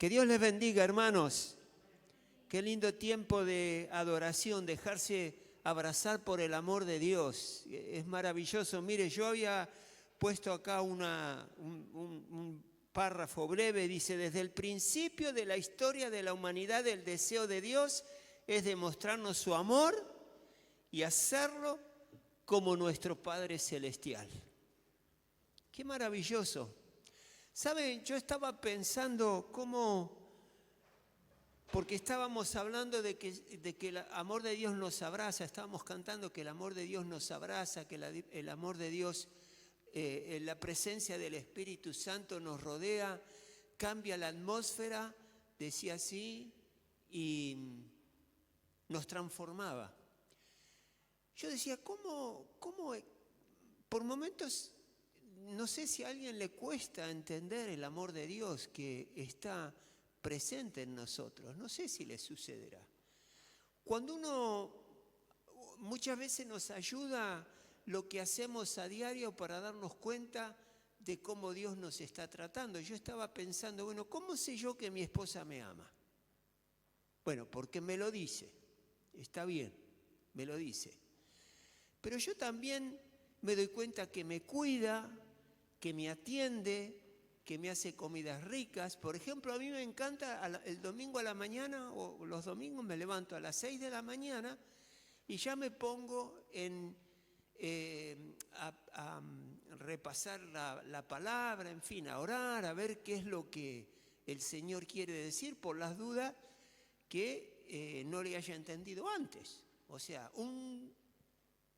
Que Dios les bendiga, hermanos. Qué lindo tiempo de adoración, dejarse abrazar por el amor de Dios. Es maravilloso. Mire, yo había puesto acá un párrafo breve. Dice, desde el principio de la historia de la humanidad, el deseo de Dios es demostrarnos su amor y hacerlo como nuestro Padre Celestial. Qué maravilloso. ¿Saben? Yo estaba pensando porque estábamos hablando de que el amor de Dios nos abraza, estábamos cantando que el amor de Dios nos abraza, que el amor de Dios, la presencia del Espíritu Santo nos rodea, cambia la atmósfera, decía así, y nos transformaba. Yo decía, ¿cómo? Por momentos, no sé si a alguien le cuesta entender el amor de Dios que está presente en nosotros. No sé si le sucederá. Cuando muchas veces nos ayuda lo que hacemos a diario para darnos cuenta de cómo Dios nos está tratando. Yo estaba pensando, bueno, ¿cómo sé yo que mi esposa me ama? Bueno, porque me lo dice. Está bien, me lo dice. Pero yo también me doy cuenta que me cuida, que me atiende, que me hace comidas ricas. Por ejemplo, a mí me encanta el domingo a la mañana, o los domingos me levanto a las 6 de la mañana y ya me pongo a repasar la palabra, en fin, a orar, a ver qué es lo que el Señor quiere decir por las dudas que no le haya entendido antes. O sea, un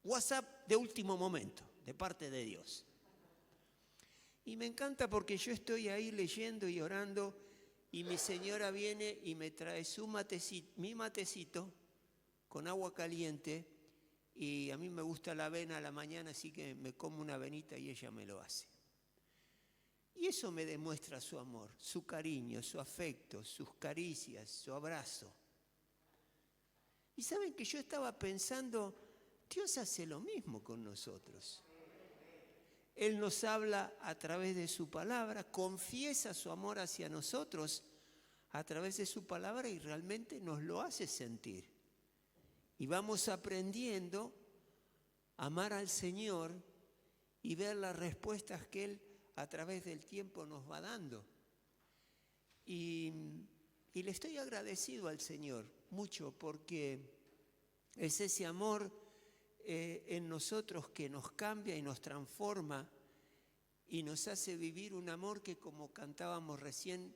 WhatsApp de último momento, de parte de Dios. Y me encanta porque yo estoy ahí leyendo y orando y mi señora viene y me trae mi matecito con agua caliente y a mí me gusta la avena a la mañana, así que me como una avenita y ella me lo hace. Y eso me demuestra su amor, su cariño, su afecto, sus caricias, su abrazo. Y saben que yo estaba pensando, Dios hace lo mismo con nosotros. Él nos habla a través de su palabra, confiesa su amor hacia nosotros a través de su palabra y realmente nos lo hace sentir. Y vamos aprendiendo a amar al Señor y ver las respuestas que Él a través del tiempo nos va dando. Y le estoy agradecido al Señor mucho porque es ese amor en nosotros que nos cambia y nos transforma y nos hace vivir un amor que, como cantábamos recién,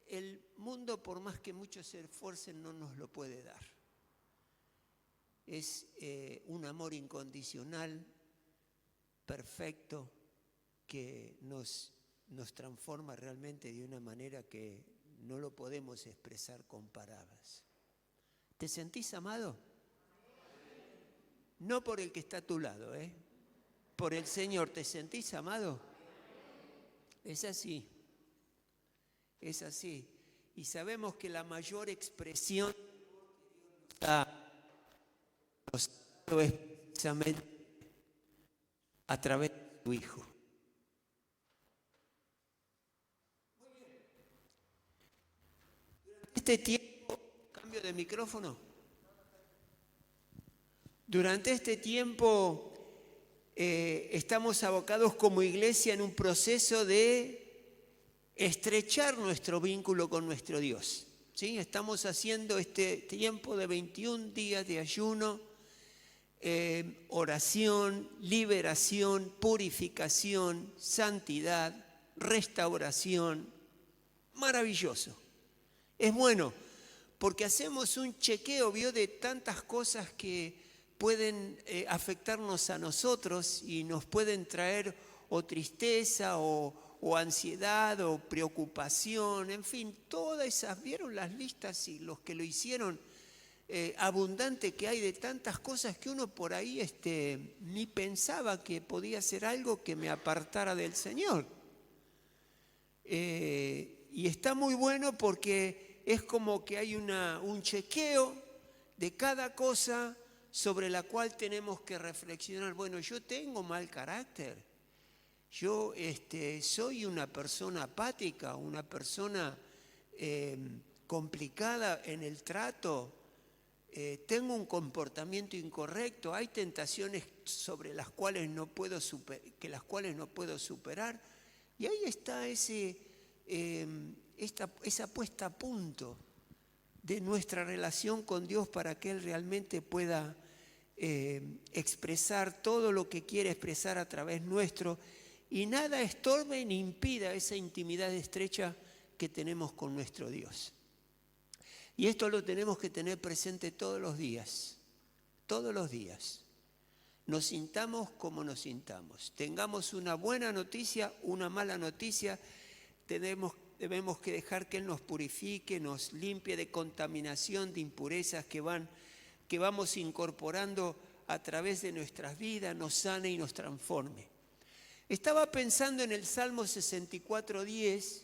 el mundo, por más que muchos se esfuercen, no nos lo puede dar. Es un amor incondicional, perfecto, que nos transforma realmente de una manera que no lo podemos expresar con palabras. ¿Te sentís amado? No por el que está a tu lado, por el Señor. ¿Te sentís amado? Es así, es así. Y sabemos que la mayor expresión es precisamente a través de tu Hijo. Este tiempo, cambio de micrófono. Durante este tiempo estamos abocados como iglesia en un proceso de estrechar nuestro vínculo con nuestro Dios. ¿Sí? Estamos haciendo este tiempo de 21 días de ayuno, oración, liberación, purificación, santidad, restauración. Maravilloso. Es bueno, porque hacemos un chequeo, de tantas cosas que pueden afectarnos a nosotros y nos pueden traer o tristeza o ansiedad o preocupación, en fin, todas esas, ¿vieron las listas y los que lo hicieron? Abundante que hay de tantas cosas que uno por ahí ni pensaba que podía ser algo que me apartara del Señor. Y está muy bueno porque es como que hay un chequeo de cada cosa sobre la cual tenemos que reflexionar. Bueno, yo tengo mal carácter, yo soy una persona apática, una persona complicada en el trato, tengo un comportamiento incorrecto, hay tentaciones sobre las cuales no puedo superar, y ahí está esa puesta a punto de nuestra relación con Dios para que Él realmente pueda expresar todo lo que quiere expresar a través nuestro, y nada estorbe ni impida esa intimidad estrecha que tenemos con nuestro Dios. Y esto lo tenemos que tener presente todos los días, nos sintamos como nos sintamos, tengamos una buena noticia, una mala noticia, debemos que dejar que Él nos purifique, nos limpie de contaminación, de impurezas que vamos incorporando a través de nuestras vidas, nos sane y nos transforme. Estaba pensando en el Salmo 64:10,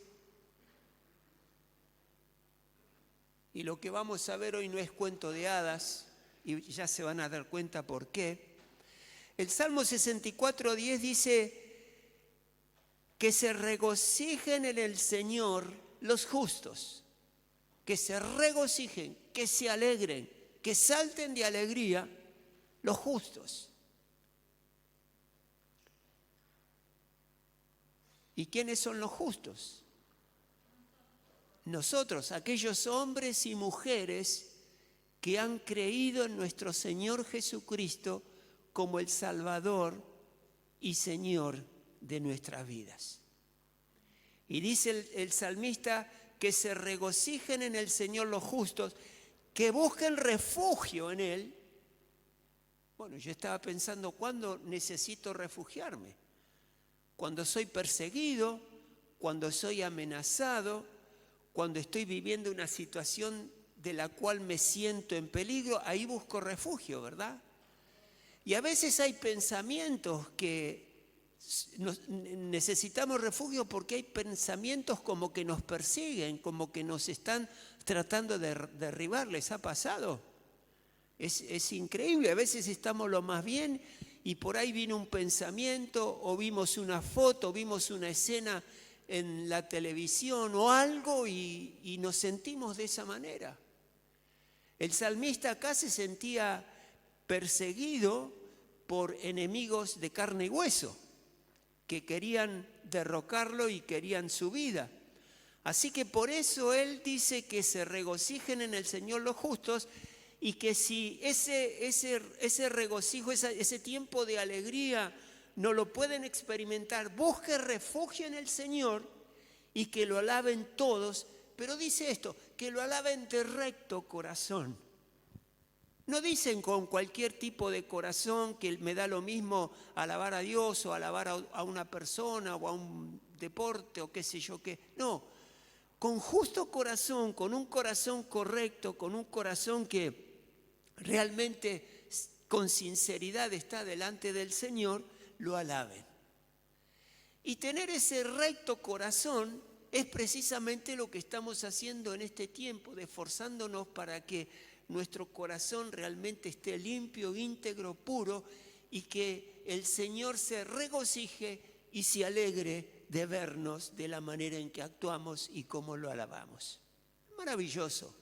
y lo que vamos a ver hoy no es cuento de hadas, y ya se van a dar cuenta por qué. El Salmo 64:10 dice que se regocijen en el Señor los justos, que se regocijen, que se alegren, que salten de alegría los justos. ¿Y quiénes son los justos? Nosotros, aquellos hombres y mujeres que han creído en nuestro Señor Jesucristo como el Salvador y Señor de nuestras vidas. Y dice el salmista que se regocijen en el Señor los justos, que busquen refugio en Él. Bueno, yo estaba pensando, ¿cuándo necesito refugiarme? Cuando soy perseguido, cuando soy amenazado, cuando estoy viviendo una situación de la cual me siento en peligro, ahí busco refugio, ¿verdad? Y a veces hay pensamientos que necesitamos refugio porque hay pensamientos como que nos persiguen, como que nos están tratando de derribar. ¿Les ha pasado? Es increíble, a veces estamos lo más bien y por ahí viene un pensamiento o vimos una foto, vimos una escena en la televisión o algo y nos sentimos de esa manera. El salmista acá se sentía perseguido por enemigos de carne y hueso que querían derrocarlo y querían su vida. Así que por eso él dice que se regocijen en el Señor los justos y que si ese regocijo, ese tiempo de alegría no lo pueden experimentar, busque refugio en el Señor y que lo alaben todos, pero dice esto, que lo alaben de recto corazón. No dicen con cualquier tipo de corazón que me da lo mismo alabar a Dios o alabar a una persona o a un deporte o qué sé yo qué. No, con justo corazón, con un corazón correcto, con un corazón que realmente con sinceridad está delante del Señor, lo alaben. Y tener ese recto corazón es precisamente lo que estamos haciendo en este tiempo, esforzándonos para que nuestro corazón realmente esté limpio, íntegro, puro y que el Señor se regocije y se alegre de vernos de la manera en que actuamos y cómo lo alabamos. Maravilloso.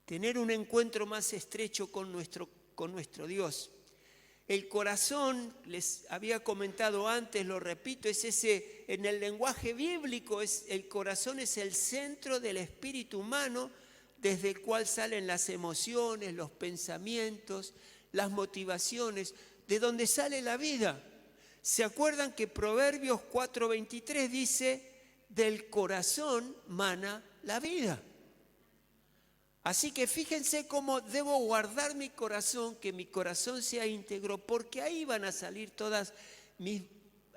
Tener un encuentro más estrecho con nuestro Dios. El corazón, les había comentado antes, lo repito, es ese, en el lenguaje bíblico, el corazón es el centro del espíritu humano, desde el cual salen las emociones, los pensamientos, las motivaciones, de donde sale la vida. ¿Se acuerdan que Proverbios 4:23 dice, del corazón mana la vida? Así que fíjense cómo debo guardar mi corazón, que mi corazón sea íntegro, porque ahí van a salir todas mis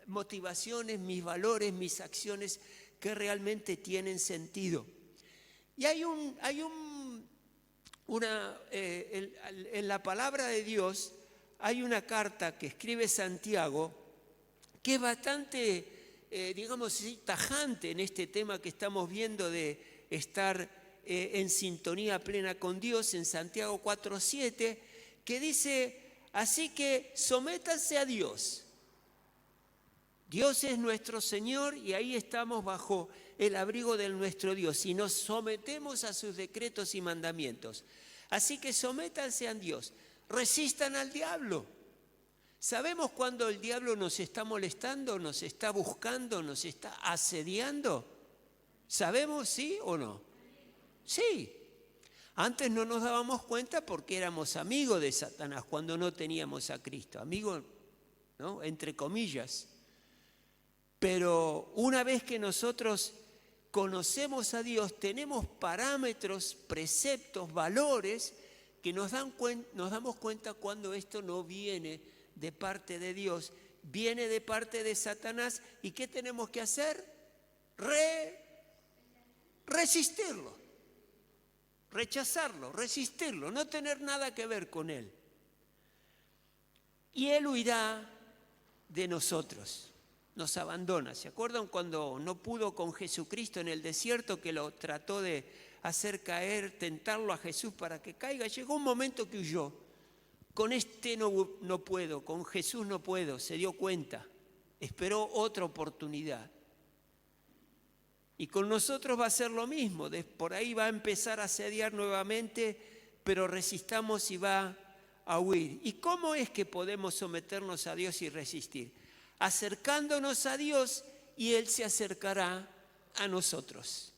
motivaciones, mis valores, mis acciones que realmente tienen sentido. Y en la palabra de Dios hay una carta que escribe Santiago que es bastante, tajante en este tema que estamos viendo de estar en sintonía plena con Dios, en Santiago 4:7, que dice, así que sométanse a Dios. Dios es nuestro Señor y ahí estamos bajo el abrigo de nuestro Dios y nos sometemos a sus decretos y mandamientos. Así que sométanse a Dios, resistan al diablo. ¿Sabemos cuando el diablo nos está molestando, nos está buscando, nos está asediando? ¿Sabemos sí o no? Sí. Antes no nos dábamos cuenta porque éramos amigos de Satanás cuando no teníamos a Cristo. Amigos, ¿no? Entre comillas. Pero una vez que nosotros conocemos a Dios, tenemos parámetros, preceptos, valores que nos damos cuenta cuando esto no viene de parte de Dios, viene de parte de Satanás. ¿Y qué tenemos que hacer? Resistirlo, rechazarlo, resistirlo, no tener nada que ver con él. Y él huirá de nosotros, nos abandona. ¿Se acuerdan cuando no pudo con Jesucristo en el desierto, que lo trató de hacer caer, tentarlo a Jesús para que caiga? Llegó un momento que huyó. Con este no puedo, con Jesús no puedo, se dio cuenta, esperó otra oportunidad. Y con nosotros va a ser lo mismo, por ahí va a empezar a asediar nuevamente, pero resistamos y va a huir. ¿Y cómo es que podemos someternos a Dios y resistir? Acercándonos a Dios y Él se acercará a nosotros.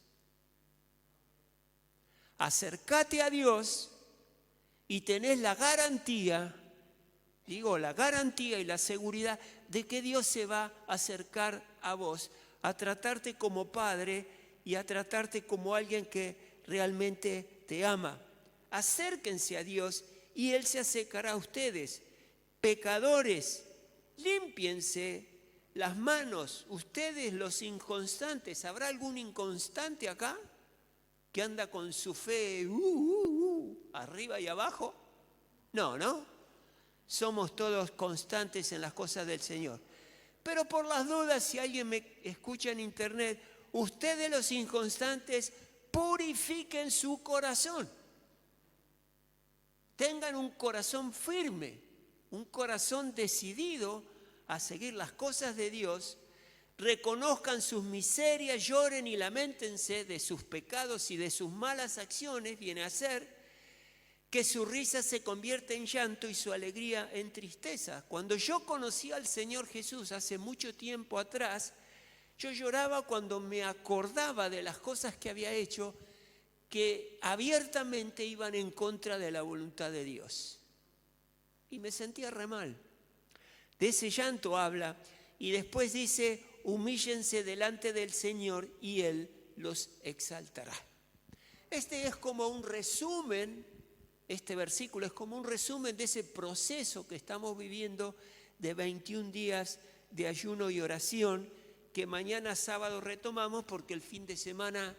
Acércate a Dios y tenés la garantía y la seguridad de que Dios se va a acercar a vos, a tratarte como padre y a tratarte como alguien que realmente te ama. Acérquense a Dios y Él se acercará a ustedes. Pecadores, límpiense las manos, ustedes los inconstantes. ¿Habrá algún inconstante acá que anda con su fe arriba y abajo? No. Somos todos constantes en las cosas del Señor. Pero por las dudas, si alguien me escucha en internet, ustedes los inconstantes, purifiquen su corazón. Tengan un corazón firme, un corazón decidido a seguir las cosas de Dios. Reconozcan sus miserias, lloren y lamentense de sus pecados y de sus malas acciones. Viene a ser que su risa se convierte en llanto y su alegría en tristeza. Cuando yo conocí al Señor Jesús hace mucho tiempo atrás, yo lloraba cuando me acordaba de las cosas que había hecho que abiertamente iban en contra de la voluntad de Dios. Y me sentía re mal. De ese llanto habla y después dice, humíllense delante del Señor y Él los exaltará. Este versículo es como un resumen de ese proceso que estamos viviendo de 21 días de ayuno y oración, que mañana sábado retomamos porque el fin de semana,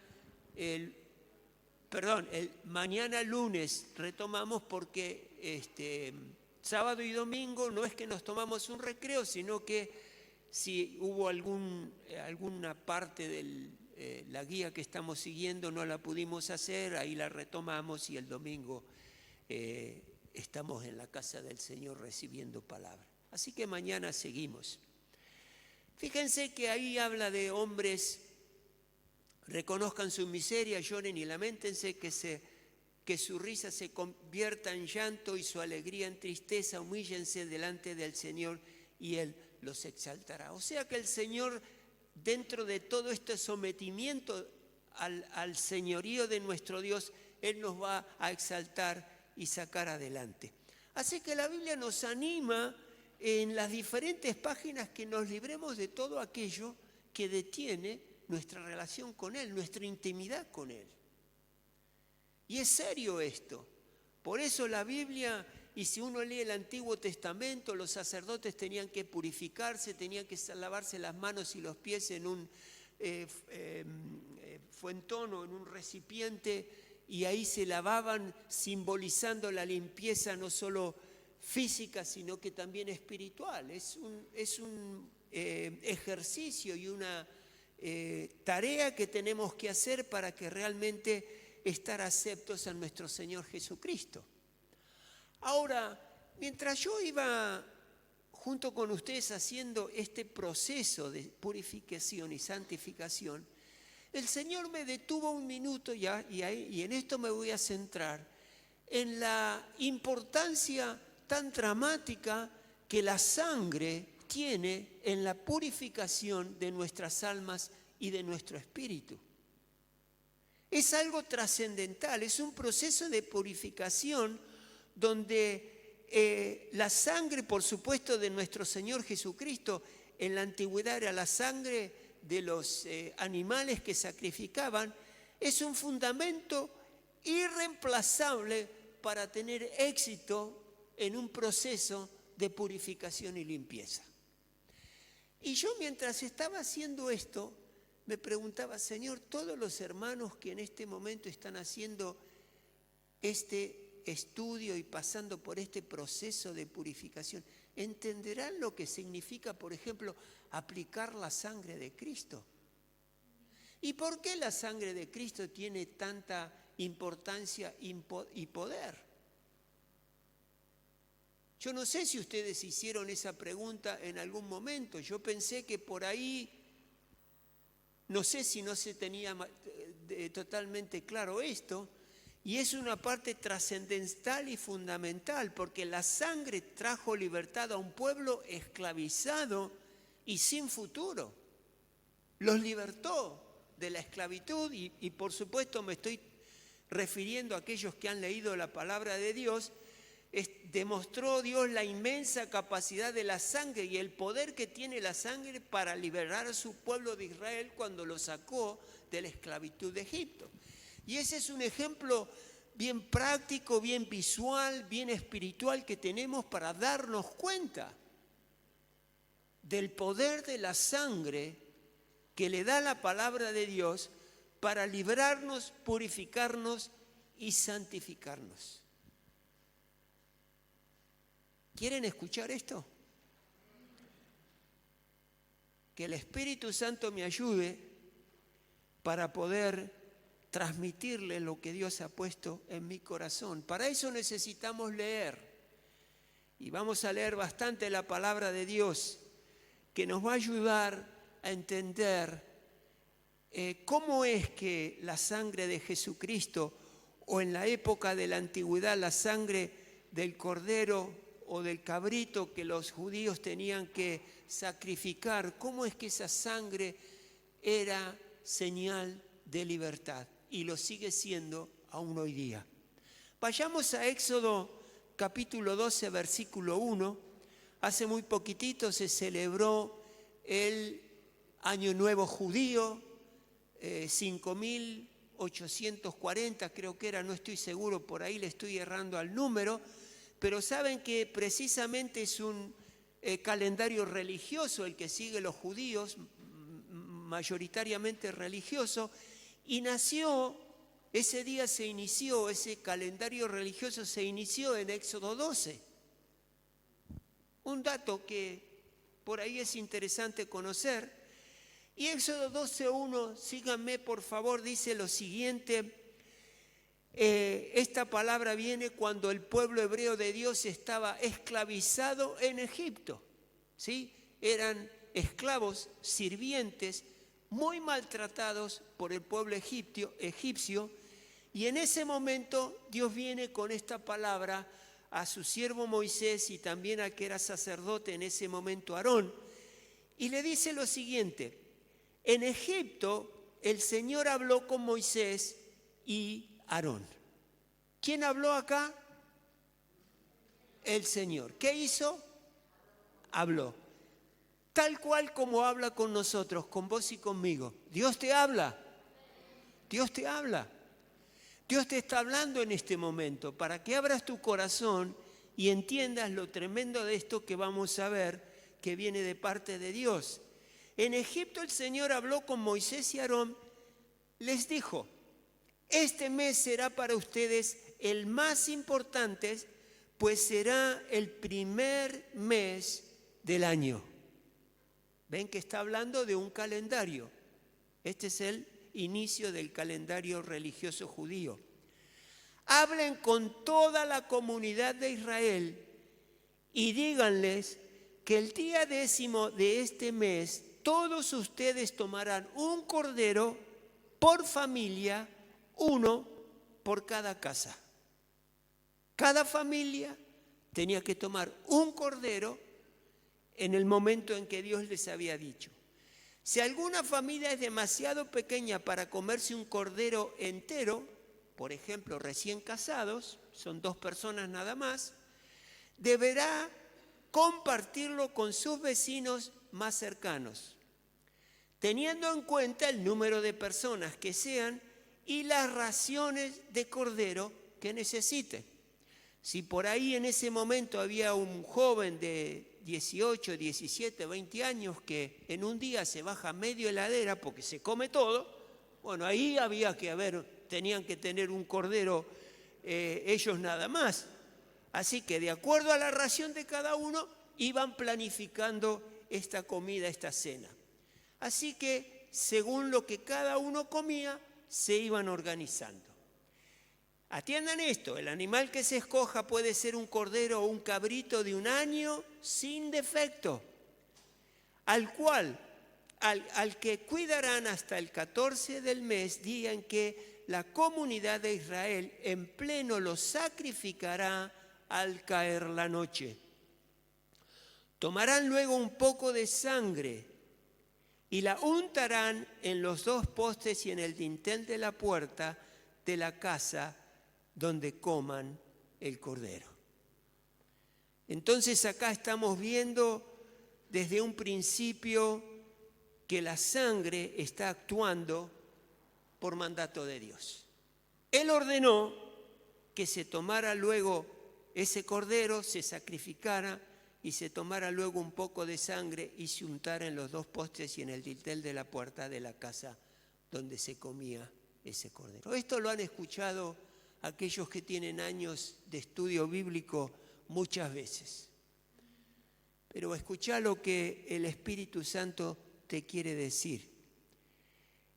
mañana lunes retomamos porque sábado y domingo no es que nos tomamos un recreo, sino que si hubo alguna parte de la guía que estamos siguiendo no la pudimos hacer, ahí la retomamos y el domingo estamos en la casa del Señor recibiendo palabra. Así que mañana seguimos. Fíjense que ahí habla de hombres, reconozcan su miseria, lloren y lamentense, que su risa se convierta en llanto y su alegría en tristeza, humíllense delante del Señor y Él los exaltará. O sea que el Señor, dentro de todo este sometimiento al señorío de nuestro Dios, Él nos va a exaltar y sacar adelante. Así que la Biblia nos anima en las diferentes páginas que nos libremos de todo aquello que detiene nuestra relación con Él, nuestra intimidad con Él. Y es serio esto. Por eso la Biblia, y si uno lee el Antiguo Testamento, los sacerdotes tenían que purificarse, tenían que lavarse las manos y los pies en un fuentón o en un recipiente, y ahí se lavaban, simbolizando la limpieza no solo física, sino que también espiritual. Es un ejercicio y una tarea que tenemos que hacer para que realmente estar aceptos a nuestro Señor Jesucristo. Ahora, mientras yo iba junto con ustedes haciendo este proceso de purificación y santificación, El Señor me detuvo un minuto y en esto me voy a centrar, en la importancia tan dramática que la sangre tiene en la purificación de nuestras almas y de nuestro espíritu. Es algo trascendental, es un proceso de purificación donde la sangre, por supuesto, de nuestro Señor Jesucristo, en la antigüedad era la sangre de los animales que sacrificaban, es un fundamento irreemplazable para tener éxito en un proceso de purificación y limpieza. Y yo mientras estaba haciendo esto, me preguntaba, Señor, todos los hermanos que en este momento están haciendo este estudio y pasando por este proceso de purificación, ¿entenderán lo que significa, por ejemplo, aplicar la sangre de Cristo? ¿Y por qué la sangre de Cristo tiene tanta importancia y poder? Yo no sé si ustedes hicieron esa pregunta en algún momento. Yo pensé que por ahí, no sé si no se tenía totalmente claro esto, y es una parte trascendental y fundamental, porque la sangre trajo libertad a un pueblo esclavizado y sin futuro. Los libertó de la esclavitud y por supuesto me estoy refiriendo a aquellos que han leído la palabra de Dios. Demostró Dios la inmensa capacidad de la sangre y el poder que tiene la sangre para liberar a su pueblo de Israel cuando lo sacó de la esclavitud de Egipto. Y ese es un ejemplo bien práctico, bien visual, bien espiritual que tenemos para darnos cuenta del poder de la sangre que le da la palabra de Dios para librarnos, purificarnos y santificarnos. ¿Quieren escuchar esto? Que el Espíritu Santo me ayude para poder transmitirle lo que Dios ha puesto en mi corazón. Para eso necesitamos leer. Y vamos a leer bastante la palabra de Dios, que nos va a ayudar a entender cómo es que la sangre de Jesucristo, o en la época de la antigüedad, la sangre del cordero o del cabrito que los judíos tenían que sacrificar, cómo es que esa sangre era señal de libertad y lo sigue siendo aún hoy día. Vayamos a Éxodo capítulo 12, versículo 1. Hace muy poquitito se celebró el Año Nuevo Judío, 5.840 creo que era, no estoy seguro, por ahí le estoy errando al número, pero saben que precisamente es un calendario religioso el que siguen los judíos, mayoritariamente religioso, y nació, ese día se inició, ese calendario religioso se inició en Éxodo 12. Un dato que por ahí es interesante conocer. Y Éxodo 12:1, síganme por favor, dice lo siguiente. Esta palabra viene cuando el pueblo hebreo de Dios estaba esclavizado en Egipto, ¿sí? Eran esclavos, sirvientes, muy maltratados por el pueblo egipcio, y en ese momento Dios viene con esta palabra a su siervo Moisés y también al que era sacerdote en ese momento, Aarón, y le dice lo siguiente: en Egipto el Señor habló con Moisés y Aarón. ¿Quién habló acá? El Señor. ¿Qué hizo? Habló. Tal cual como habla con nosotros, con vos y conmigo. Dios te habla. Dios te habla. Dios te está hablando en este momento para que abras tu corazón y entiendas lo tremendo de esto que vamos a ver, que viene de parte de Dios. En Egipto el Señor habló con Moisés y Aarón, les dijo: este mes será para ustedes el más importante, pues será el primer mes del año. Ven que está hablando de un calendario. Este es el inicio del calendario religioso judío. Hablen con toda la comunidad de Israel y díganles que el día 10 de este mes todos ustedes tomarán un cordero por familia, uno por cada casa. Cada familia tenía que tomar un cordero en el momento en que Dios les había dicho. Si alguna familia es demasiado pequeña para comerse un cordero entero, por ejemplo, recién casados, son 2 personas nada más, deberá compartirlo con sus vecinos más cercanos, teniendo en cuenta el número de personas que sean y las raciones de cordero que necesite. Si por ahí en ese momento había un joven de 18, 17, 20 años que en un día se baja medio heladera porque se come todo, bueno, ahí tenían que tener un cordero ellos nada más. Así que de acuerdo a la ración de cada uno, iban planificando esta comida, esta cena. Así que según lo que cada uno comía, se iban organizando. Atiendan esto, el animal que se escoja puede ser un cordero o un cabrito de 1 año sin defecto, al que cuidarán hasta el 14 del mes, día en que la comunidad de Israel en pleno lo sacrificará al caer la noche. Tomarán luego un poco de sangre y la untarán en los 2 postes y en el dintel de la puerta de la casa donde coman el cordero. Entonces acá estamos viendo desde un principio que la sangre está actuando por mandato de Dios. Él ordenó que se tomara luego ese cordero, se sacrificara y se tomara luego un poco de sangre y se untara en los 2 postes y en el dintel de la puerta de la casa donde se comía ese cordero. Esto lo han escuchado aquellos que tienen años de estudio bíblico muchas veces. Pero escuchá lo que el Espíritu Santo te quiere decir.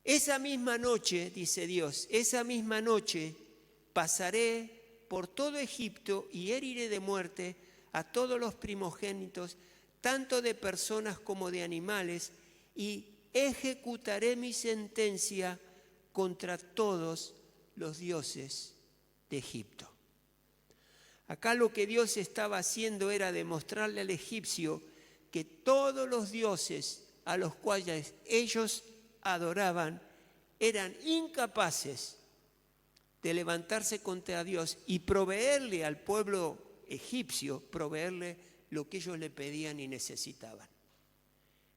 Esa misma noche, dice Dios, esa misma noche pasaré por todo Egipto y heriré de muerte a todos los primogénitos, tanto de personas como de animales, y ejecutaré mi sentencia contra todos los dioses de Egipto. Acá lo que Dios estaba haciendo era demostrarle al egipcio que todos los dioses a los cuales ellos adoraban eran incapaces de levantarse contra Dios y proveerle al pueblo egipcio, proveerle lo que ellos le pedían y necesitaban.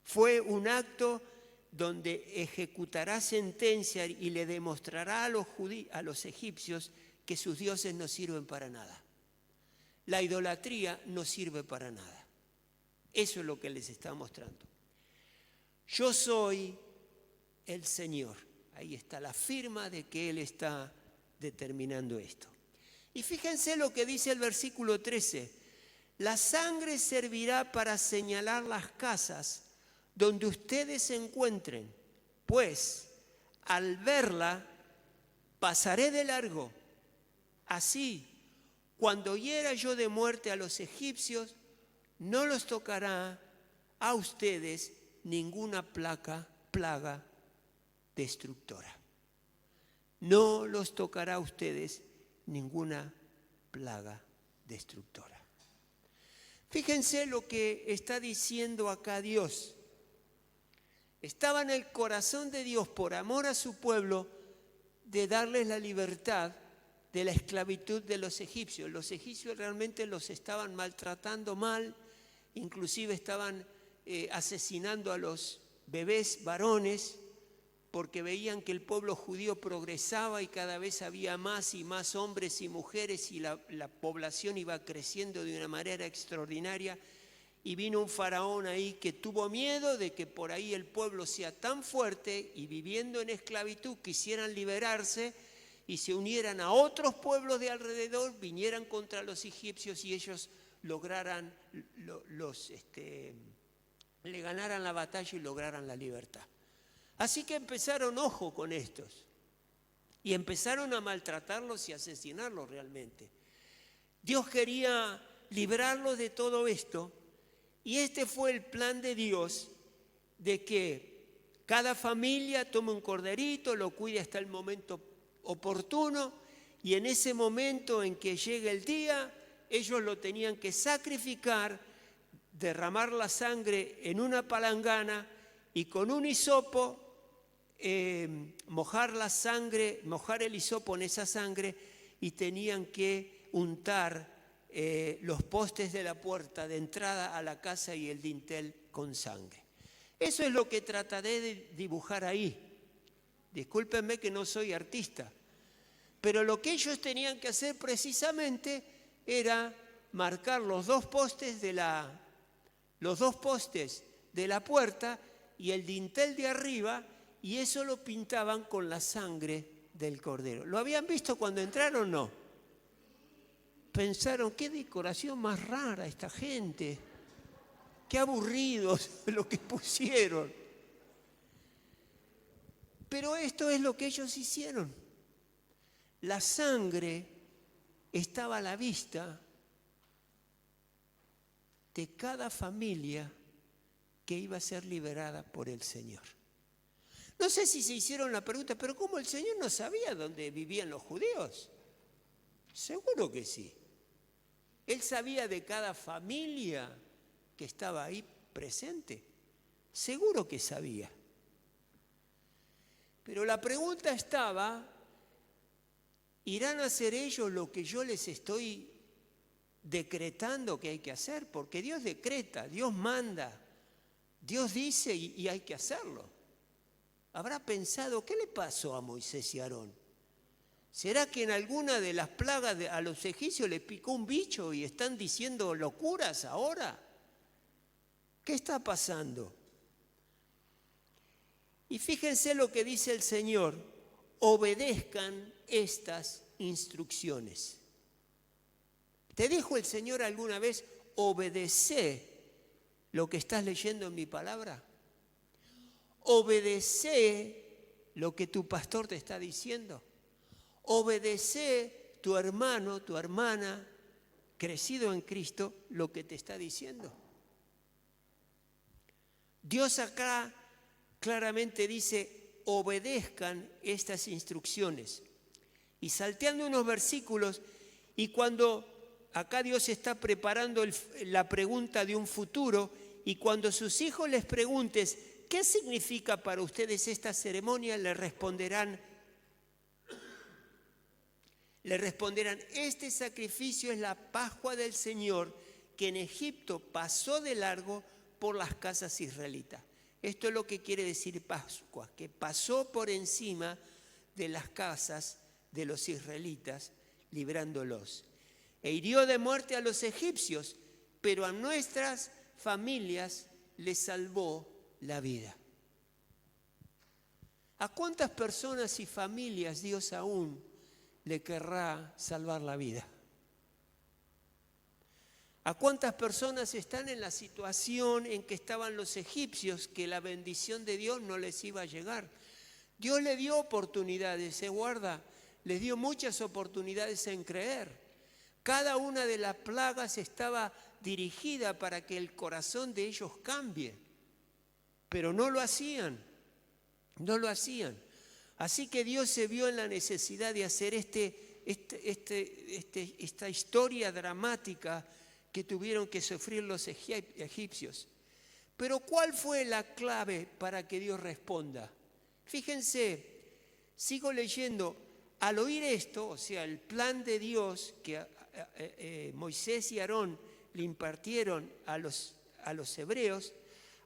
Fue un acto donde ejecutará sentencia y le demostrará a los egipcios que sus dioses no sirven para nada. La idolatría no sirve para nada. Eso es lo que les está mostrando. Yo soy el Señor. Ahí está la firma de que Él está determinando esto. Y fíjense lo que dice el versículo 13. La sangre servirá para señalar las casas donde ustedes se encuentren, pues al verla pasaré de largo. Así, cuando hiera yo de muerte a los egipcios, no los tocará a ustedes ninguna plaga destructora. No los tocará a ustedes ninguna plaga destructora. Fíjense lo que está diciendo acá Dios. Estaba en el corazón de Dios, por amor a su pueblo, de darles la libertad de la esclavitud de los egipcios. Los egipcios realmente los estaban maltratando mal, inclusive estaban asesinando a los bebés varones, porque veían que el pueblo judío progresaba y cada vez había más y más hombres y mujeres y la población iba creciendo de una manera extraordinaria. Y vino un faraón ahí que tuvo miedo de que por ahí el pueblo sea tan fuerte y viviendo en esclavitud quisieran liberarse y se unieran a otros pueblos de alrededor, vinieran contra los egipcios y ellos lograran, le ganaran la batalla y lograran la libertad. Así que empezaron, ojo con estos, y empezaron a maltratarlos y asesinarlos realmente. Dios quería librarlos de todo esto, y este fue el plan de Dios, de que Cada familia toma un corderito, lo cuida hasta el momento oportuno, y en ese momento en que llega el día, ellos lo tenían que sacrificar, derramar la sangre en una palangana y con un hisopo mojar la sangre, mojar el hisopo en esa sangre, y tenían que untar los postes de la puerta de entrada a la casa y el dintel con sangre. Eso es lo que trataré de dibujar ahí. Discúlpenme que no soy artista, pero lo que ellos tenían que hacer precisamente era marcar los dos postes de la puerta y el dintel de arriba, y eso lo pintaban con la sangre del cordero. ¿Lo habían visto cuando entraron? No. Pensaron, qué decoración más rara esta gente, qué aburridos lo que pusieron. Pero esto es lo que ellos hicieron. La sangre estaba a la vista de cada familia que iba a ser liberada por el Señor. No sé si se hicieron la pregunta, pero ¿cómo el Señor no sabía dónde vivían los judíos? Seguro que sí. Él sabía de cada familia que estaba ahí presente. Seguro que sabía. Pero la pregunta estaba, ¿irán a hacer ellos lo que yo les estoy decretando que hay que hacer? Porque Dios decreta, Dios manda, Dios dice y hay que hacerlo. Habrá pensado, ¿qué le pasó a Moisés y Aarón? ¿Será que en alguna de las plagas a los egipcios les picó un bicho y están diciendo locuras ahora? ¿Qué está pasando? Y fíjense lo que dice el Señor: obedezcan estas instrucciones. ¿Te dijo el Señor alguna vez, obedece lo que estás leyendo en mi palabra? Obedece lo que tu pastor te está diciendo. Obedece tu hermano, tu hermana, crecido en Cristo, lo que te está diciendo. Dios acá claramente dice, obedezcan estas instrucciones. Y salteando unos versículos, y cuando acá Dios está preparando la pregunta de un futuro, y cuando sus hijos les preguntes, ¿qué significa para ustedes esta ceremonia? Le responderán, este sacrificio es la Pascua del Señor que en Egipto pasó de largo por las casas israelitas. Esto es lo que quiere decir Pascua, que pasó por encima de las casas de los israelitas, librándolos. E hirió de muerte a los egipcios, pero a nuestras familias les salvó la vida. ¿A cuántas personas y familias Dios aún le querrá salvar la vida? ¿A cuántas personas están en la situación en que estaban los egipcios, que la bendición de Dios no les iba a llegar? Dios le dio oportunidades, les dio muchas oportunidades en creer. Cada una de las plagas estaba dirigida para que el corazón de ellos cambie, pero no lo hacían. Así que Dios se vio en la necesidad de hacer esta historia dramática que tuvieron que sufrir los egipcios. Pero ¿cuál fue la clave para que Dios responda? Fíjense, sigo leyendo. Al oír esto, o sea, el plan de Dios que Moisés y Aarón le impartieron a los hebreos,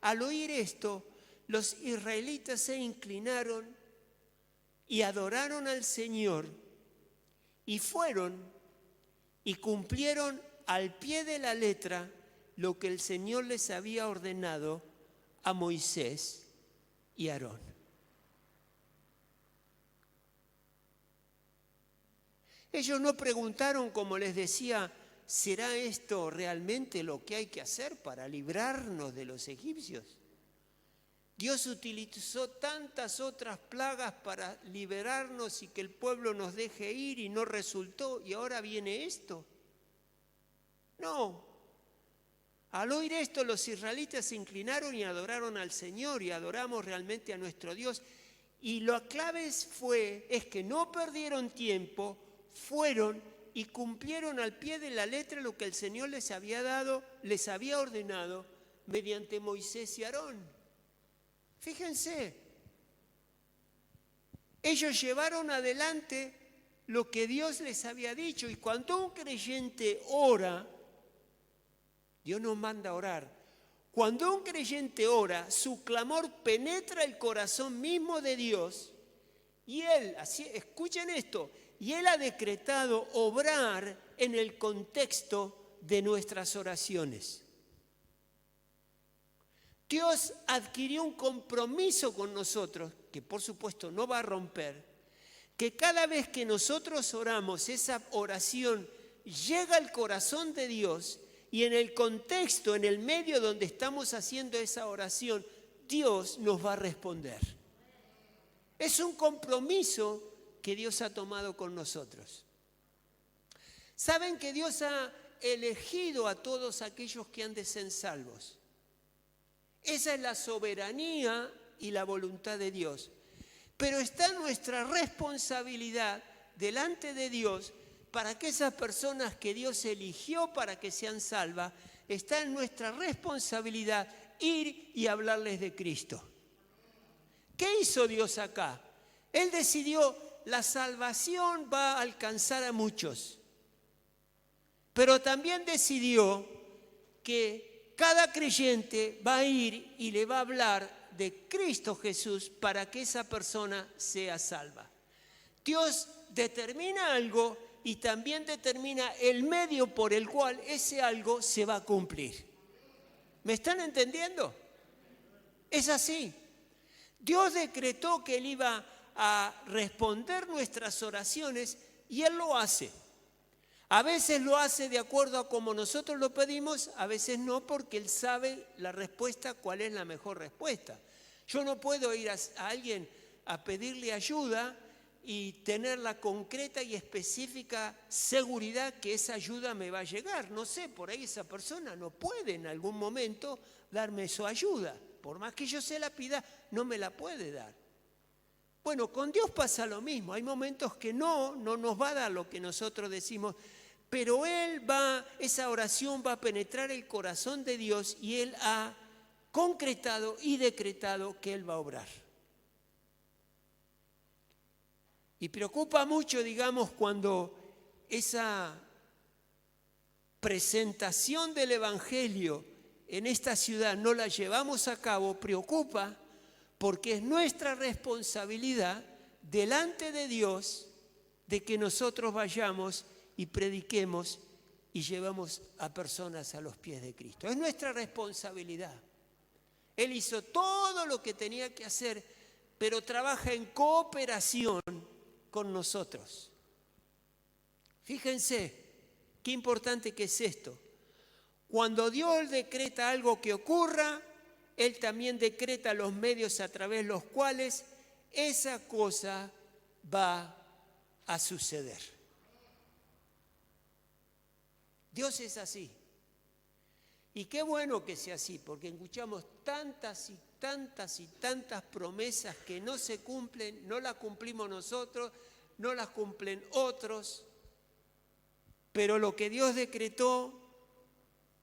al oír esto, los israelitas se inclinaron y adoraron al Señor, y fueron y cumplieron al pie de la letra lo que el Señor les había ordenado a Moisés y Aarón. Ellos no preguntaron, como les decía, ¿será esto realmente lo que hay que hacer para librarnos de los egipcios? Dios utilizó tantas otras plagas para liberarnos y que el pueblo nos deje ir y no resultó, y ahora viene esto. No. Al oír esto, los israelitas se inclinaron y adoraron al Señor y adoramos realmente a nuestro Dios. Y la clave es que no perdieron tiempo, fueron y cumplieron al pie de la letra lo que el Señor les había dado, les había ordenado mediante Moisés y Aarón. Fíjense, ellos llevaron adelante lo que Dios les había dicho. Y cuando un creyente ora, Dios nos manda a orar. Cuando un creyente ora, su clamor penetra el corazón mismo de Dios y Él, así, escuchen esto, y Él ha decretado obrar en el contexto de nuestras oraciones. Dios adquirió un compromiso con nosotros, que por supuesto no va a romper, que cada vez que nosotros oramos, esa oración llega al corazón de Dios. Y en el contexto, en el medio donde estamos haciendo esa oración, Dios nos va a responder. Es un compromiso que Dios ha tomado con nosotros. Saben que Dios ha elegido a todos aquellos que han de ser salvos. Esa es la soberanía y la voluntad de Dios. Pero está nuestra responsabilidad delante de Dios para que esas personas que Dios eligió para que sean salvas, está en nuestra responsabilidad ir y hablarles de Cristo. ¿Qué hizo Dios acá? Él decidió, la salvación va a alcanzar a muchos, pero también decidió que cada creyente va a ir y le va a hablar de Cristo Jesús para que esa persona sea salva. Dios determina algo y también determina el medio por el cual ese algo se va a cumplir. ¿Me están entendiendo? Es así. Dios decretó que Él iba a responder nuestras oraciones y Él lo hace. A veces lo hace de acuerdo a como nosotros lo pedimos, a veces no, porque Él sabe la respuesta, cuál es la mejor respuesta. Yo no puedo ir a alguien a pedirle ayuda y tener la concreta y específica seguridad que esa ayuda me va a llegar. No sé, por ahí esa persona no puede en algún momento darme su ayuda. Por más que yo se la pida, no me la puede dar. Bueno, con Dios pasa lo mismo. Hay momentos que no nos va a dar lo que nosotros decimos, pero esa oración va a penetrar el corazón de Dios y Él ha concretado y decretado que Él va a obrar. Y preocupa mucho, digamos, cuando esa presentación del Evangelio en esta ciudad no la llevamos a cabo, preocupa porque es nuestra responsabilidad delante de Dios de que nosotros vayamos y prediquemos y llevamos a personas a los pies de Cristo. Es nuestra responsabilidad. Él hizo todo lo que tenía que hacer, pero trabaja en cooperación con nosotros. Fíjense qué importante que es esto. Cuando Dios decreta algo que ocurra, Él también decreta los medios a través de los cuales esa cosa va a suceder. Dios es así. Y qué bueno que sea así, porque escuchamos tantas y tantas y tantas promesas que no se cumplen, no las cumplimos nosotros, no las cumplen otros, pero lo que Dios decretó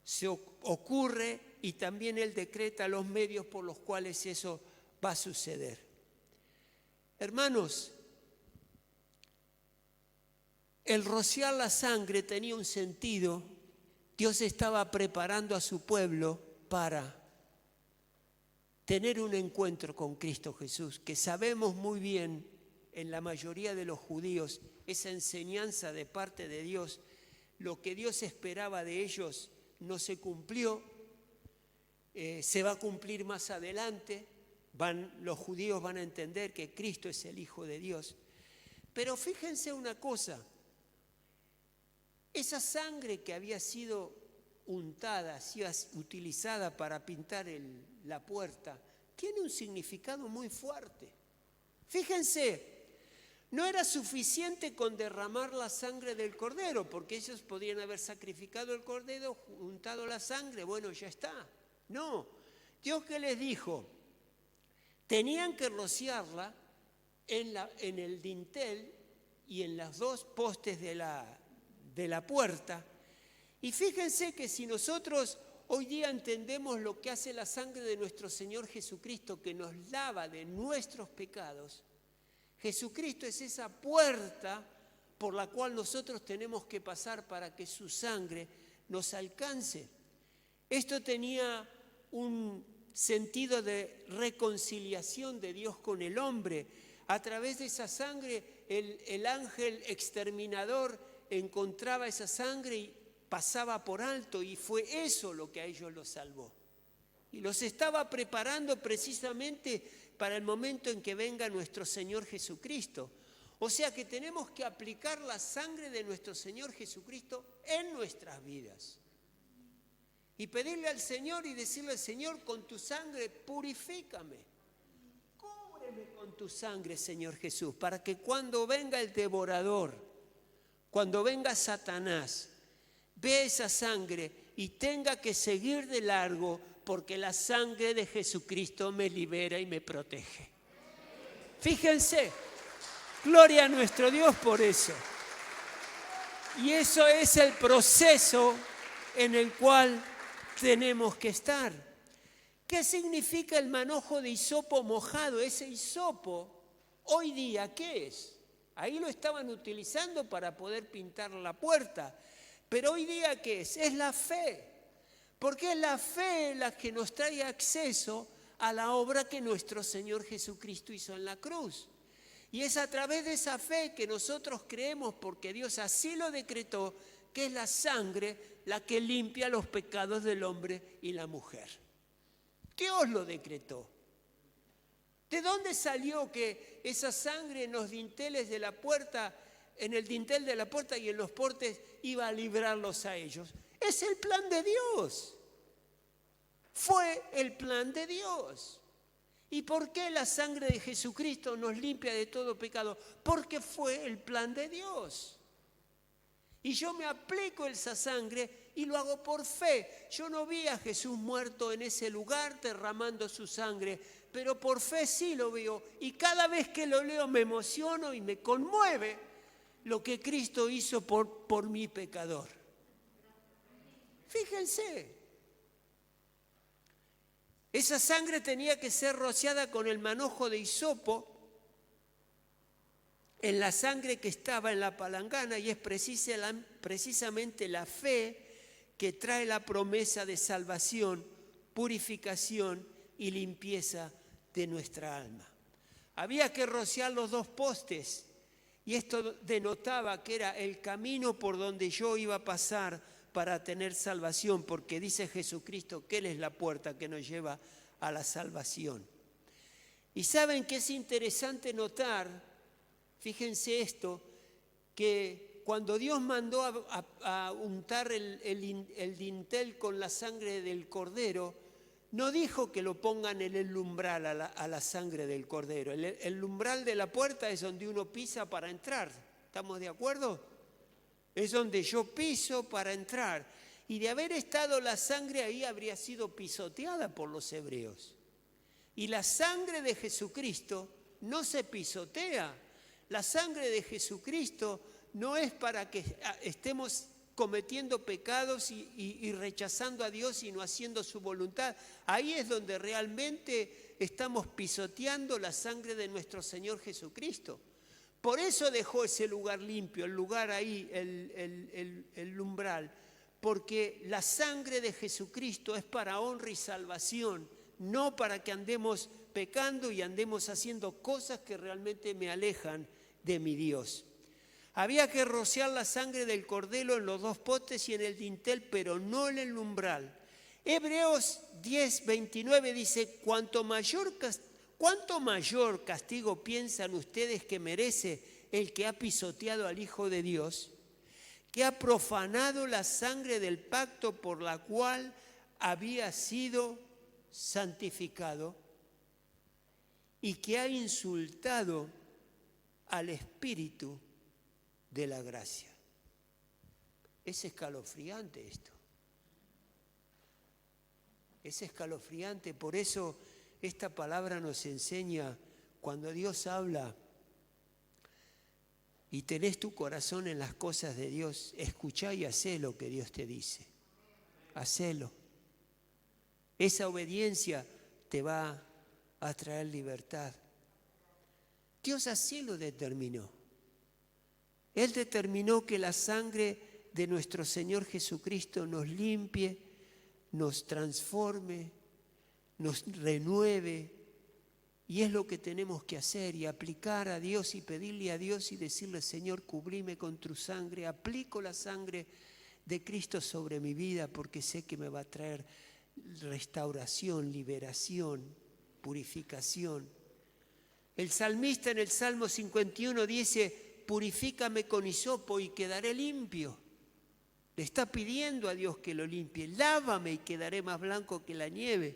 se ocurre y también Él decreta los medios por los cuales eso va a suceder. Hermanos, el rociar la sangre tenía un sentido. Dios estaba preparando a su pueblo para tener un encuentro con Cristo Jesús, que sabemos muy bien en la mayoría de los judíos, esa enseñanza de parte de Dios, lo que Dios esperaba de ellos no se cumplió, se va a cumplir más adelante, los judíos van a entender que Cristo es el Hijo de Dios. Pero fíjense una cosa, esa sangre que había sido untada, utilizada para pintar la puerta, tiene un significado muy fuerte. Fíjense, No era suficiente con derramar la sangre del cordero, porque ellos podían haber sacrificado el cordero, juntado la sangre, bueno, ya está. No, Dios que les dijo, tenían que rociarla en el dintel y en los dos postes de la puerta. Y fíjense que si nosotros hoy día entendemos lo que hace la sangre de nuestro Señor Jesucristo, que nos lava de nuestros pecados, Jesucristo es esa puerta por la cual nosotros tenemos que pasar para que su sangre nos alcance. Esto tenía un sentido de reconciliación de Dios con el hombre. A través de esa sangre, el ángel exterminador encontraba esa sangre y pasaba por alto, y fue eso lo que a ellos los salvó. Y los estaba preparando precisamente para el momento en que venga nuestro Señor Jesucristo. O sea que tenemos que aplicar la sangre de nuestro Señor Jesucristo en nuestras vidas. Y pedirle al Señor y decirle al Señor, con tu sangre purifícame. Cúbreme con tu sangre, Señor Jesús, para que cuando venga el devorador, cuando venga Satanás, vea esa sangre y tenga que seguir de largo, porque la sangre de Jesucristo me libera y me protege. Fíjense, gloria a nuestro Dios por eso. Y eso es el proceso en el cual tenemos que estar. ¿Qué significa el manojo de hisopo mojado? Ese hisopo, hoy día, ¿qué es? Ahí lo estaban utilizando para poder pintar la puerta. Pero hoy día, ¿qué es? Es la fe. Porque es la fe la que nos trae acceso a la obra que nuestro Señor Jesucristo hizo en la cruz. Y es a través de esa fe que nosotros creemos, porque Dios así lo decretó, que es la sangre la que limpia los pecados del hombre y la mujer. Dios lo decretó. ¿De dónde salió que esa sangre en los dinteles de la puerta, en el dintel de la puerta y en los portes, iba a librarlos a ellos? Es el plan de Dios. Fue el plan de Dios. ¿Y por qué la sangre de Jesucristo nos limpia de todo pecado? Porque fue el plan de Dios. Y yo me aplico esa sangre y lo hago por fe. Yo no vi a Jesús muerto en ese lugar derramando su sangre, pero por fe sí lo veo. Y cada vez que lo leo me emociono y me conmueve lo que Cristo hizo por mi pecador. Fíjense, esa sangre tenía que ser rociada con el manojo de hisopo en la sangre que estaba en la palangana, y es precisamente la fe que trae la promesa de salvación, purificación y limpieza de nuestra alma. Había que rociar los dos postes, y esto denotaba que era el camino por donde yo iba a pasar para tener salvación, porque dice Jesucristo que Él es la puerta que nos lleva a la salvación. Y saben que es interesante notar, fíjense esto, que cuando Dios mandó a untar el dintel con la sangre del cordero, no dijo que lo pongan en el umbral a la sangre del cordero. El umbral de la puerta es donde uno pisa para entrar. ¿Estamos de acuerdo? Es donde yo piso para entrar. Y de haber estado la sangre ahí, habría sido pisoteada por los hebreos. Y la sangre de Jesucristo no se pisotea. La sangre de Jesucristo no es para que estemos cometiendo pecados y rechazando a Dios y no haciendo su voluntad. Ahí es donde realmente estamos pisoteando la sangre de nuestro Señor Jesucristo. Por eso dejó ese lugar limpio, el lugar ahí, el umbral, porque la sangre de Jesucristo es para honra y salvación, no para que andemos pecando y andemos haciendo cosas que realmente me alejan de mi Dios. Había que rociar la sangre del cordero en los dos postes y en el dintel, pero no en el umbral. Hebreos 10:29 dice, ¿cuánto mayor castigo piensan ustedes que merece el que ha pisoteado al Hijo de Dios, que ha profanado la sangre del pacto por la cual había sido santificado, y que ha insultado al Espíritu de la gracia. Es escalofriante esto. Es escalofriante, por eso esta palabra nos enseña, cuando Dios habla y tenés tu corazón en las cosas de Dios, escuchá y hacé lo que Dios te dice. Hacelo. Esa obediencia te va a traer libertad. Dios así lo determinó. Él determinó que la sangre de nuestro Señor Jesucristo nos limpie, nos transforme, nos renueve. Y es lo que tenemos que hacer y aplicar a Dios y pedirle a Dios y decirle: Señor, cubrime con tu sangre. Aplico la sangre de Cristo sobre mi vida porque sé que me va a traer restauración, liberación, purificación. El salmista en el Salmo 51 dice: purifícame con hisopo y quedaré limpio. Le está pidiendo a Dios que lo limpie. Lávame y quedaré más blanco que la nieve.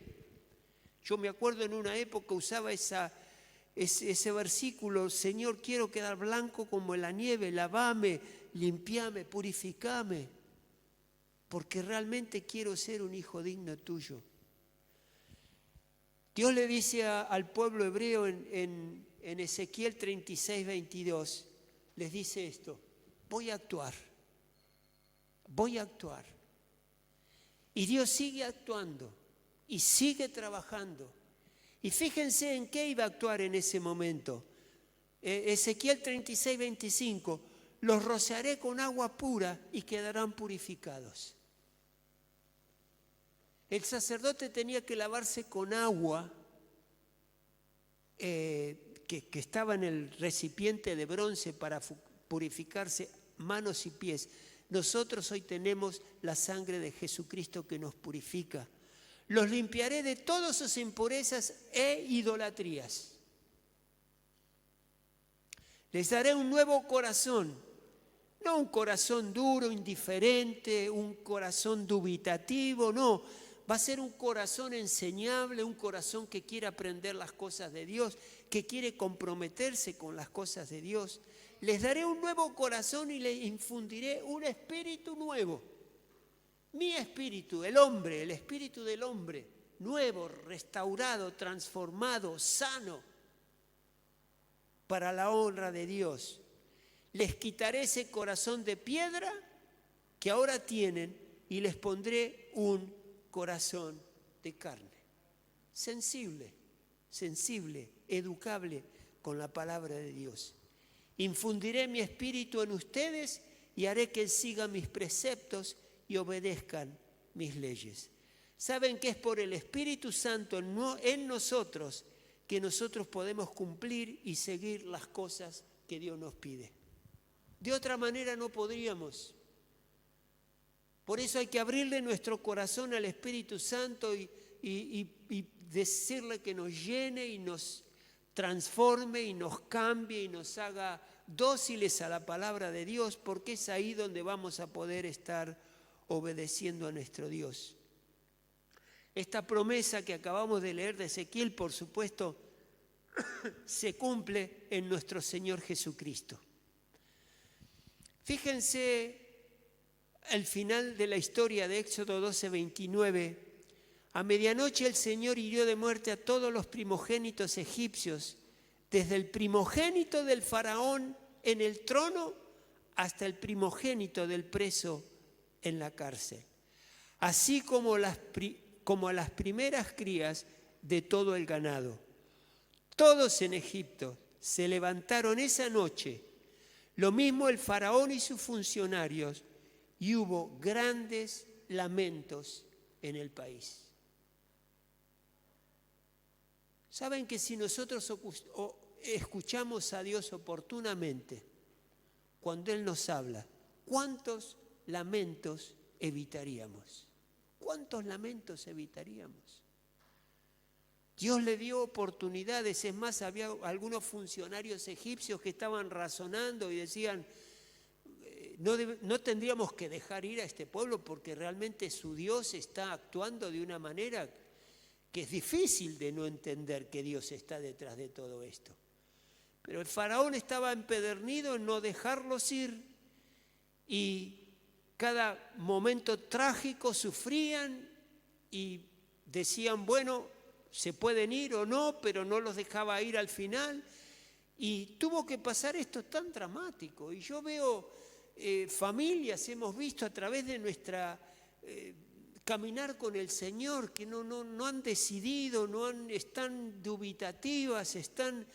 Yo me acuerdo en una época usaba ese versículo: Señor, quiero quedar blanco como la nieve, lavame, limpiame, purificame, porque realmente quiero ser un hijo digno tuyo. Dios le dice al pueblo hebreo en Ezequiel 36, 22, les dice esto: voy a actuar. Y Dios sigue actuando y sigue trabajando. Y fíjense en qué iba a actuar en ese momento. Ezequiel 36, 25, los rociaré con agua pura y quedarán purificados. El sacerdote tenía que lavarse con agua que estaba en el recipiente de bronce para purificarse manos y pies. Nosotros hoy tenemos la sangre de Jesucristo que nos purifica. Los limpiaré de todas sus impurezas e idolatrías. Les daré un nuevo corazón, no un corazón duro, indiferente, un corazón dubitativo, no. Va a ser un corazón enseñable, un corazón que quiere aprender las cosas de Dios, que quiere comprometerse con las cosas de Dios. Les daré un nuevo corazón y les infundiré un espíritu nuevo. Mi espíritu, el hombre, el espíritu del hombre, nuevo, restaurado, transformado, sano, para la honra de Dios. Les quitaré ese corazón de piedra que ahora tienen y les pondré un corazón de carne. Sensible, educable con la palabra de Dios. Infundiré mi espíritu en ustedes y haré que sigan mis preceptos y obedezcan mis leyes. ¿Saben que es por el Espíritu Santo en nosotros que nosotros podemos cumplir y seguir las cosas que Dios nos pide? De otra manera no podríamos. Por eso hay que abrirle nuestro corazón al Espíritu Santo y decirle que nos llene y nos transforme y nos cambie y nos haga dóciles a la palabra de Dios, porque es ahí donde vamos a poder estar obedeciendo a nuestro Dios. Esta promesa que acabamos de leer de Ezequiel, por supuesto, se cumple en nuestro Señor Jesucristo. Fíjense al final de la historia de Éxodo 12, 29. A medianoche el Señor hirió de muerte a todos los primogénitos egipcios, desde el primogénito del faraón en el trono hasta el primogénito del preso en la cárcel, así como a las primeras crías de todo el ganado. Todos en Egipto se levantaron esa noche, lo mismo el faraón y sus funcionarios, y hubo grandes lamentos en el país. ¿Saben que si nosotros escuchamos a Dios oportunamente, cuando Él nos habla, cuántos lamentos evitaríamos? ¿Cuántos lamentos evitaríamos? Dios le dio oportunidades. Es más, había algunos funcionarios egipcios que estaban razonando y decían: no tendríamos que dejar ir a este pueblo porque realmente su Dios está actuando de una manera que es difícil de no entender que Dios está detrás de todo esto. Pero el faraón estaba empedernido en no dejarlos ir y cada momento trágico sufrían y decían, bueno, se pueden ir o no, pero no los dejaba ir al final. Y tuvo que pasar esto tan dramático. Y yo veo familias, hemos visto a través de nuestra caminar con el Señor, que no han decidido, están dubitativas, están,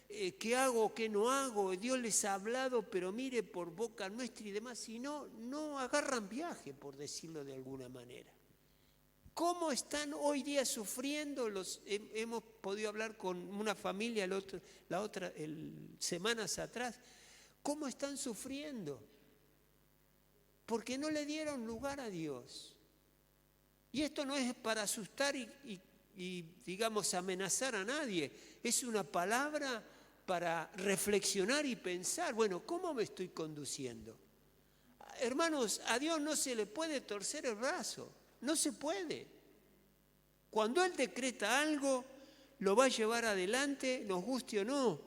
¿qué hago, qué no hago? Dios les ha hablado, pero mire, por boca nuestra y demás, y no agarran viaje, por decirlo de alguna manera. ¿Cómo están hoy día sufriendo? Hemos podido hablar con una familia semanas atrás. ¿Cómo están sufriendo? Porque no le dieron lugar a Dios. Y esto no es para asustar y digamos, amenazar a nadie. Es una palabra para reflexionar y pensar, bueno, ¿cómo me estoy conduciendo? Hermanos, a Dios no se le puede torcer el brazo. No se puede. Cuando Él decreta algo, lo va a llevar adelante, nos guste o no.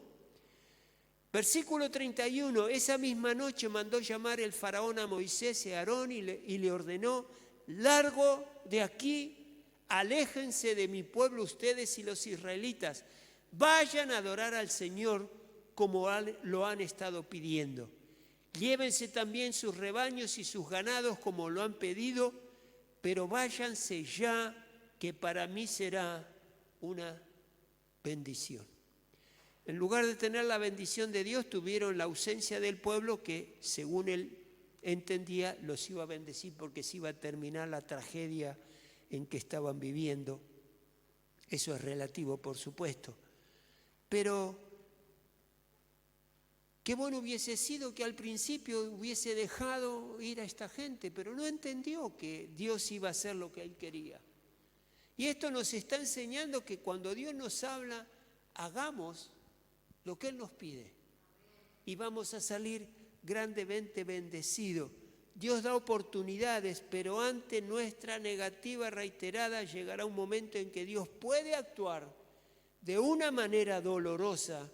Versículo 31, esa misma noche mandó llamar el faraón a Moisés y a Aarón y le ordenó, largo de aquí, aléjense de mi pueblo ustedes y los israelitas, vayan a adorar al Señor como lo han estado pidiendo. Llévense también sus rebaños y sus ganados como lo han pedido, pero váyanse ya, que para mí será una bendición. En lugar de tener la bendición de Dios, tuvieron la ausencia del pueblo que, según él entendía, los iba a bendecir porque se iba a terminar la tragedia en que estaban viviendo. Eso es relativo, por supuesto. Pero qué bueno hubiese sido que al principio hubiese dejado ir a esta gente, pero no entendió que Dios iba a hacer lo que Él quería. Y esto nos está enseñando que cuando Dios nos habla, hagamos lo que Él nos pide. Y vamos a salir grandemente bendecidos. Dios da oportunidades, pero ante nuestra negativa reiterada llegará un momento en que Dios puede actuar de una manera dolorosa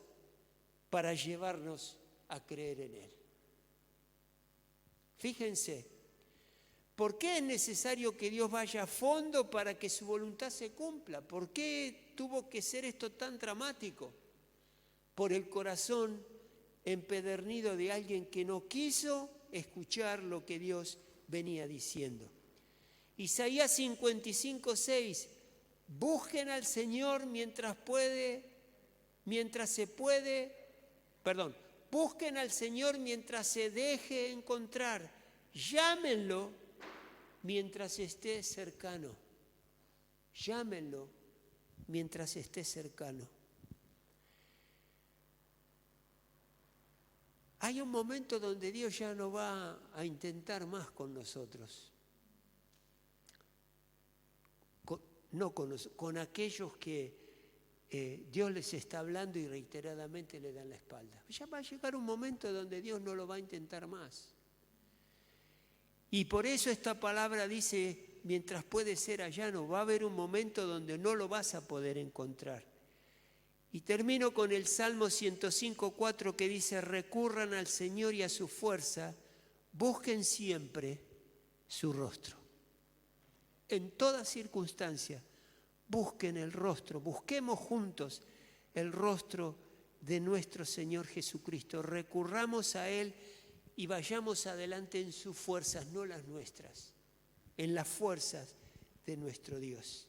para llevarnos a creer en Él. Fíjense, ¿por qué es necesario que Dios vaya a fondo para que su voluntad se cumpla? ¿Por qué tuvo que ser esto tan dramático? Por el corazón empedernido de alguien que no quiso escuchar lo que Dios venía diciendo. Isaías 55:6, busquen al Señor busquen al Señor mientras se deje encontrar, llámenlo mientras esté cercano. Llámenlo mientras esté cercano. Hay un momento donde Dios ya no va a intentar más con nosotros. Con aquellos que Dios les está hablando y reiteradamente le dan la espalda. Ya va a llegar un momento donde Dios no lo va a intentar más. Y por eso esta palabra dice, mientras puede ser allá, no va a haber un momento donde no lo vas a poder encontrar. Y termino con el Salmo 105:4 que dice, recurran al Señor y a su fuerza, busquen siempre su rostro. En toda circunstancia, busquen el rostro, busquemos juntos el rostro de nuestro Señor Jesucristo. Recurramos a Él y vayamos adelante en sus fuerzas, no las nuestras, en las fuerzas de nuestro Dios.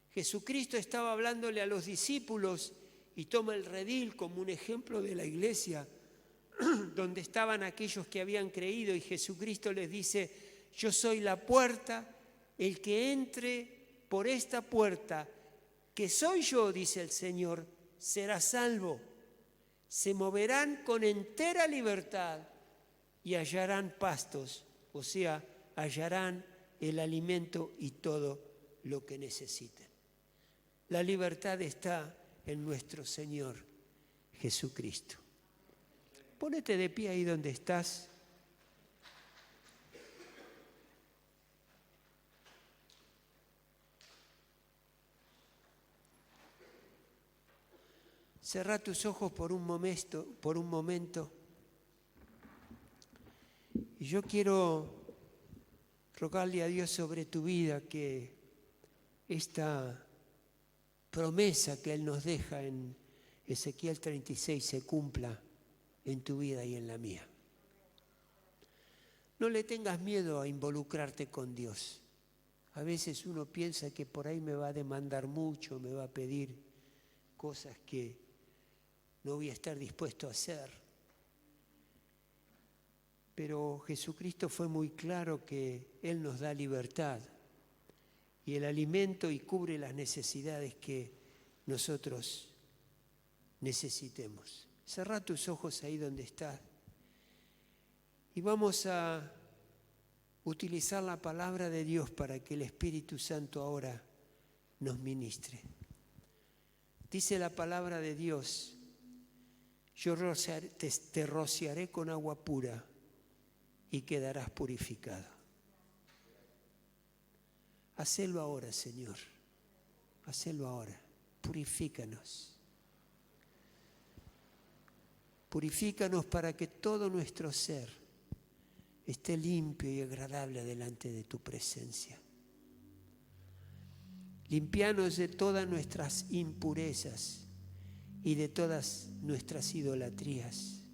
Jesucristo estaba hablándole a los discípulos y toma el redil como un ejemplo de la iglesia, donde estaban aquellos que habían creído, y Jesucristo les dice, yo soy la puerta, el que entre por esta puerta, que soy yo, dice el Señor, será salvo. Se moverán con entera libertad y hallarán pastos, o sea, hallarán el alimento y todo lo que necesiten. La libertad está en nuestro Señor Jesucristo. Pónete de pie ahí donde estás. Cerrá tus ojos por un momento. Y yo quiero rogarle a Dios sobre tu vida que esta promesa que Él nos deja en Ezequiel 36 se cumpla en tu vida y en la mía. No le tengas miedo a involucrarte con Dios. A veces uno piensa que por ahí me va a demandar mucho, me va a pedir cosas que no voy a estar dispuesto a hacer. Pero Jesucristo fue muy claro que Él nos da libertad y el alimento y cubre las necesidades que nosotros necesitemos. Cerrá tus ojos ahí donde estás y vamos a utilizar la palabra de Dios para que el Espíritu Santo ahora nos ministre. Dice la palabra de Dios: yo te rociaré con agua pura y quedarás purificado. Hacelo ahora, Señor. Hacelo ahora. Purifícanos. Purifícanos para que todo nuestro ser esté limpio y agradable delante de tu presencia. Limpianos de todas nuestras impurezas y de todas nuestras idolatrías.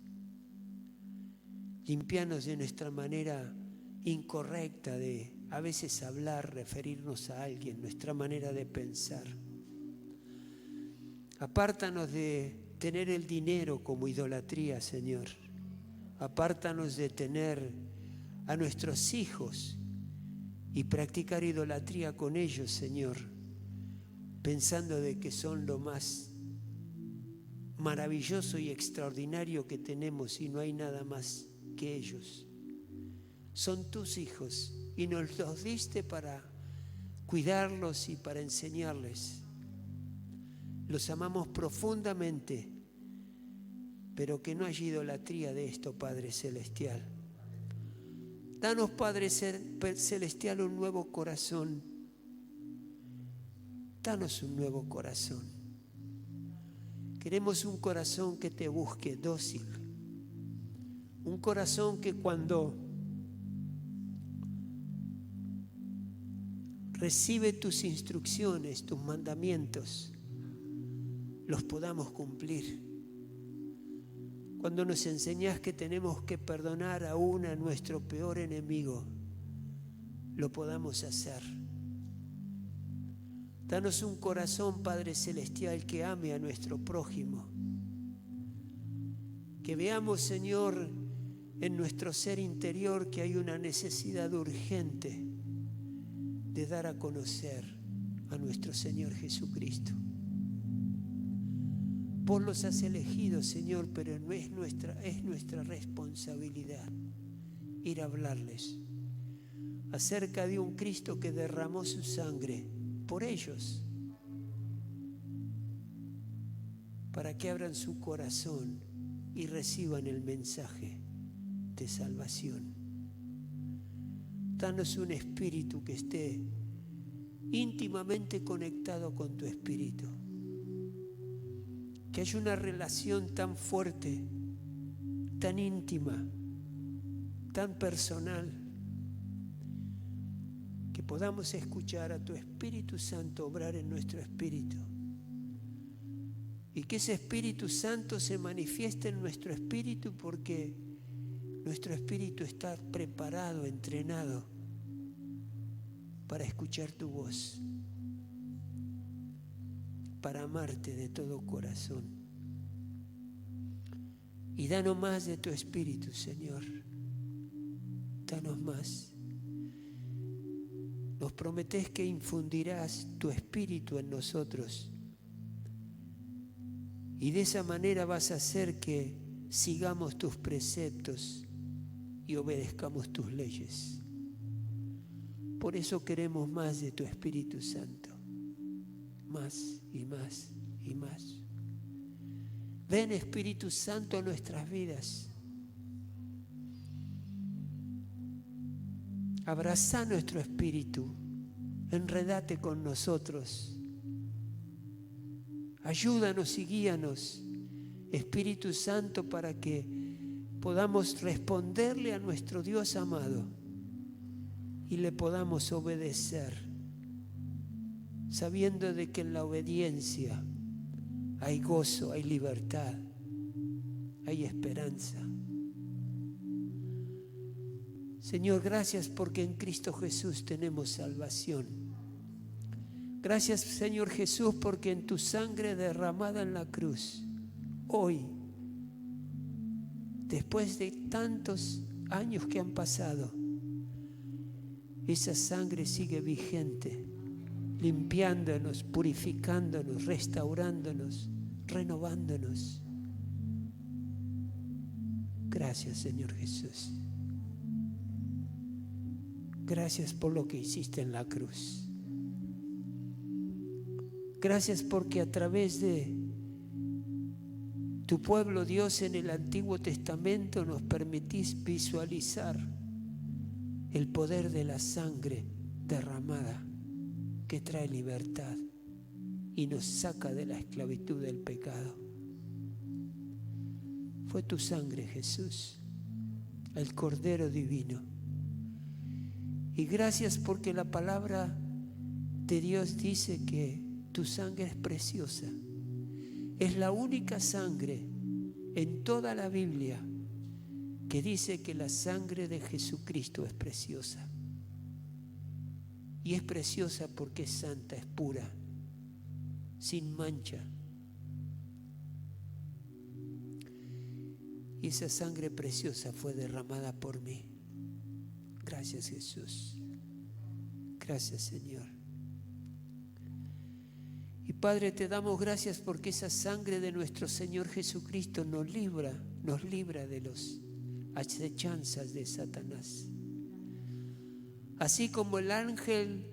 Limpianos de nuestra manera incorrecta de a veces hablar, referirnos a alguien, nuestra manera de pensar. Apártanos de tener el dinero como idolatría, Señor. Apártanos de tener a nuestros hijos y practicar idolatría con ellos, Señor, pensando de que son lo más maravilloso y extraordinario que tenemos y no hay nada más que ellos. Son tus hijos y nos los diste para cuidarlos y para enseñarles. Los amamos profundamente, pero que no haya idolatría de esto, Padre Celestial. Danos, Padre Celestial, un nuevo corazón. Danos un nuevo corazón. Queremos un corazón que te busque, dócil. Un corazón que cuando recibe tus instrucciones, tus mandamientos, los podamos cumplir. Cuando nos enseñás que tenemos que perdonar aún a nuestro peor enemigo, lo podamos hacer. Danos un corazón, Padre Celestial, que ame a nuestro prójimo. Que veamos, Señor, en nuestro ser interior que hay una necesidad urgente de dar a conocer a nuestro Señor Jesucristo. Vos los has elegido, Señor, pero no es nuestra responsabilidad ir a hablarles acerca de un Cristo que derramó su sangre por ellos, para que abran su corazón y reciban el mensaje de salvación. Danos un espíritu que esté íntimamente conectado con tu espíritu. Que haya una relación tan fuerte, tan íntima, tan personal, que podamos escuchar a tu Espíritu Santo obrar en nuestro espíritu. Y que ese Espíritu Santo se manifieste en nuestro espíritu porque nuestro espíritu está preparado, entrenado para escuchar tu voz, para amarte de todo corazón. Y danos más de tu Espíritu, Señor. Danos más. Nos prometés que infundirás tu Espíritu en nosotros. Y de esa manera vas a hacer que sigamos tus preceptos y obedezcamos tus leyes. Por eso queremos más de tu Espíritu Santo. Más y más y más. Ven, Espíritu Santo, a nuestras vidas. Abraza nuestro espíritu. Enredate con nosotros. Ayúdanos y guíanos Espíritu Santo, para que podamos responderle a nuestro Dios amado y le podamos obedecer, sabiendo de que en la obediencia hay gozo, hay libertad, hay esperanza. Señor, gracias porque en Cristo Jesús tenemos salvación. Gracias, Señor Jesús, porque en tu sangre derramada en la cruz, hoy, después de tantos años que han pasado, esa sangre sigue vigente, limpiándonos, purificándonos, restaurándonos, renovándonos. Gracias, Señor Jesús. Gracias por lo que hiciste en la cruz. Gracias porque a través de tu pueblo, Dios, en el Antiguo Testamento nos permitís visualizar el poder de la sangre derramada que trae libertad y nos saca de la esclavitud del pecado. Fue tu sangre, Jesús, el Cordero Divino. Y gracias porque la palabra de Dios dice que tu sangre es preciosa. Es la única sangre en toda la Biblia que dice que la sangre de Jesucristo es preciosa. Y es preciosa porque es santa, es pura, sin mancha. Y esa sangre preciosa fue derramada por mí. Gracias, Jesús. Gracias, Señor. Y Padre, te damos gracias porque esa sangre de nuestro Señor Jesucristo nos libra de las acechanzas de Satanás. Así como el ángel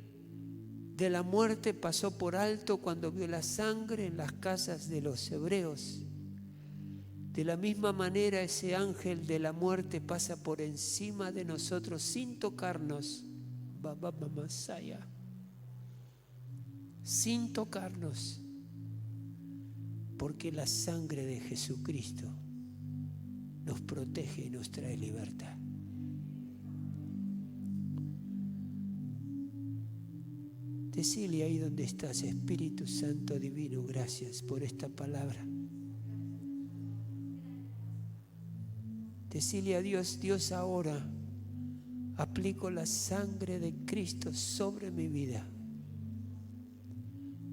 de la muerte pasó por alto cuando vio la sangre en las casas de los hebreos, de la misma manera ese ángel de la muerte pasa por encima de nosotros sin tocarnos, sin tocarnos, porque la sangre de Jesucristo nos protege y nos trae libertad. Decile ahí donde estás: Espíritu Santo Divino, gracias por esta palabra. Decile a Dios: Dios, ahora aplico la sangre de Cristo sobre mi vida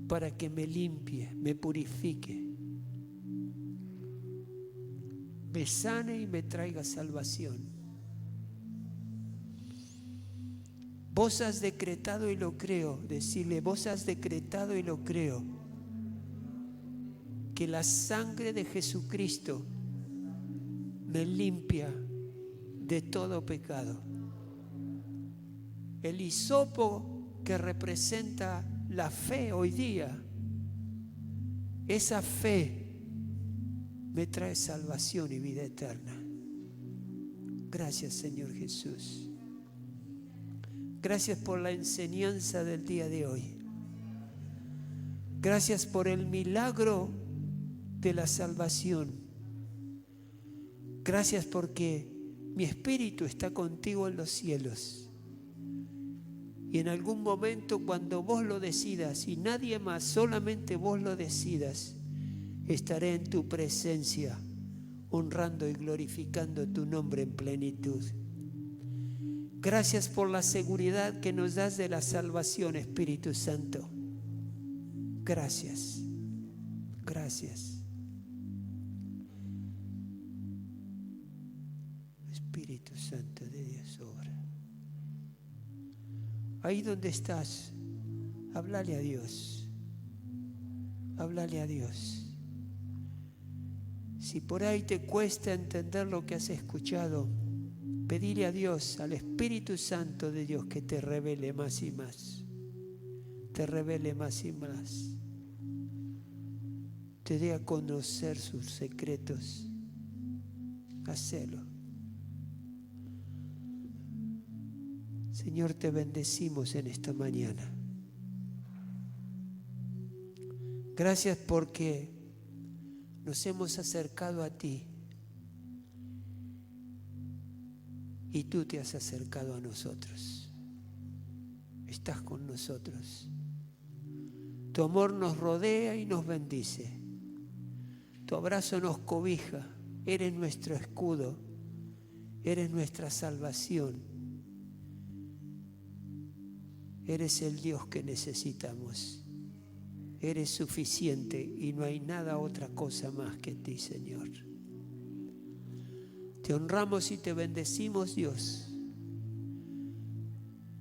para que me limpie, me purifique, me sane y me traiga salvación. Vos has decretado y lo creo. Decirle: vos has decretado y lo creo, que la sangre de Jesucristo me limpia de todo pecado. El hisopo que representa la fe hoy día, esa fe me trae salvación y vida eterna. Gracias, Señor Jesús. Gracias por la enseñanza del día de hoy. Gracias por el milagro de la salvación. Gracias porque mi espíritu está contigo en los cielos. Y en algún momento, cuando vos lo decidas y nadie más, solamente vos lo decidas, estaré en tu presencia, honrando y glorificando tu nombre en plenitud. Gracias por la seguridad que nos das de la salvación, Espíritu Santo. Gracias. Gracias. Espíritu Santo de Dios, obra. Ahí donde estás, háblale a Dios. Háblale a Dios. Si por ahí te cuesta entender lo que has escuchado, pedile a Dios, al Espíritu Santo de Dios, que te revele más y más. Te revele más y más. Te dé a conocer sus secretos. Hacelo. Señor, te bendecimos en esta mañana. Gracias porque nos hemos acercado a ti y tú te has acercado a nosotros. Estás con nosotros. Tu amor nos rodea y nos bendice. Tu abrazo nos cobija. Eres nuestro escudo. Eres nuestra salvación. Eres el Dios que necesitamos. Eres suficiente y no hay nada otra cosa más que ti, Señor. Te honramos y te bendecimos, Dios.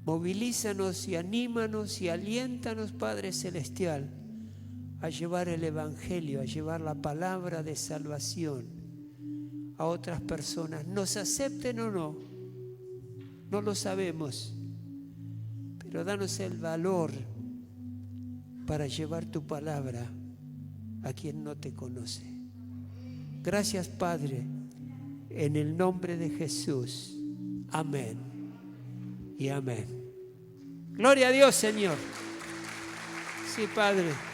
Movilízanos y anímanos y aliéntanos, Padre Celestial, a llevar el Evangelio, a llevar la palabra de salvación a otras personas. Nos acepten o no, no lo sabemos, pero danos el valor para llevar tu palabra a quien no te conoce. Gracias, Padre, en el nombre de Jesús. Amén y amén. Gloria a Dios, Señor. Sí, Padre.